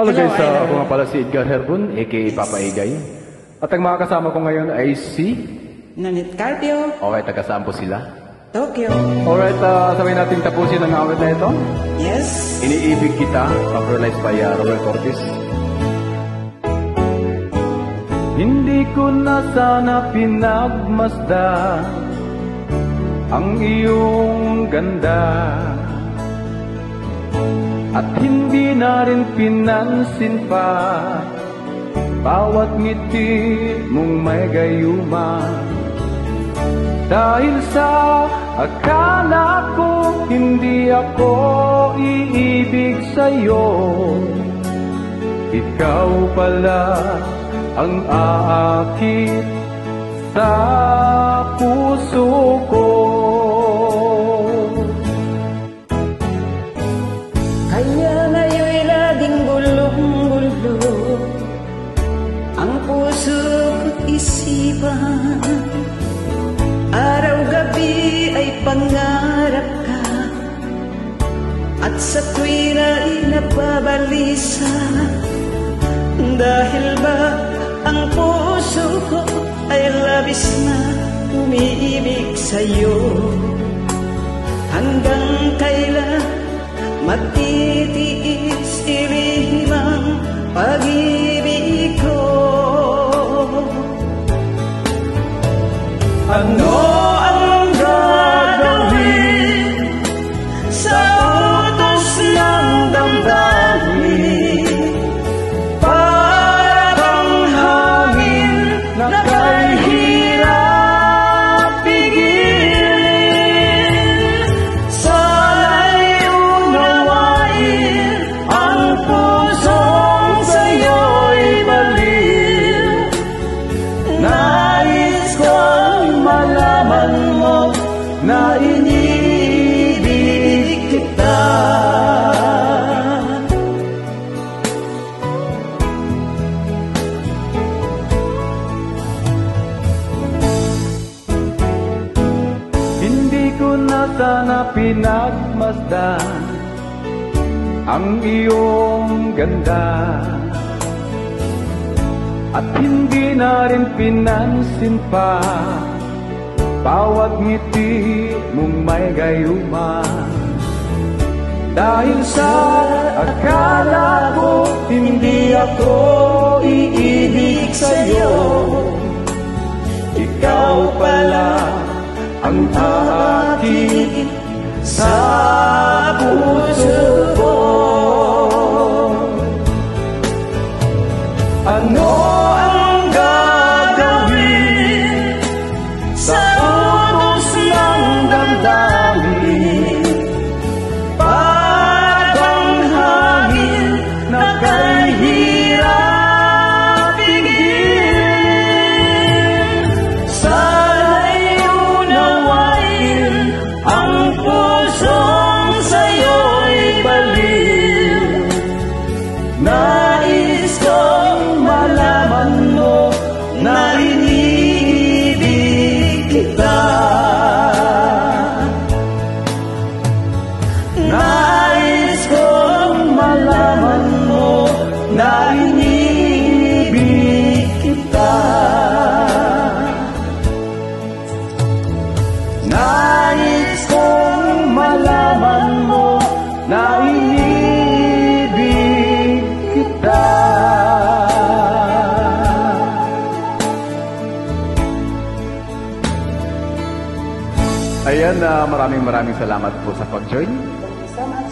Hello Hello, guys, Idol. ako nga pala si Edgar Herbun, aka Papa Egay. At ang mga kasama ko ngayon ay si... Nanit Carpio, Okay, taga saan po sila? Tokyo. Alright, sabay natin tapusin ang awit na ito. Yes. Iniibig kita, popularized by Robert Cortez. Hindi ko na sana pinagmasdan ang iyong ganda, at hindi na rin pinansin pa bawat ngiti mong may gayuma. Dahil sa akala ko hindi ako iibig sa'yo, ikaw pala ang aakit sa puso ko. Kaya ngayon'y laging gulong-gulo ang puso ko't isipan. Araw-gabi ay pangarap ka, at sa tuwira'y napabalisa. Dahil ba ang puso ko ay labis na umiibig sa'yo? Hanggang kailan matitiis ilihim ang pag-ibig ko? Ano ang gagawin sa utos ng damdamin? Para bang hangin na kahirap pigilin? Sana'y unawain ang pusong sa'yo'y baliw. Nais kong malaman mo na iniibig kita. Hindi ko na sana pinagmasdan ang iyong ganda, at hindi na rin pinansin pa bawat ngiti mong may gayuma. Dahil sa akala ko hindi ako iibig sa'yo, ikaw pala ang aakit sa puso ko. Ano ang gagawin sa utos ng damdamin? Para bang hangin na kahirap pigilin? Sana'y unawain ang pusong sa'yo'y baliw. Nais kong malaman mo na iniibig kita. Nais kong malaman mo na iniibig kita. Nais kong malaman mo na iniibig kita. Ayan, maraming salamat po sa pag-join. Thank you so much.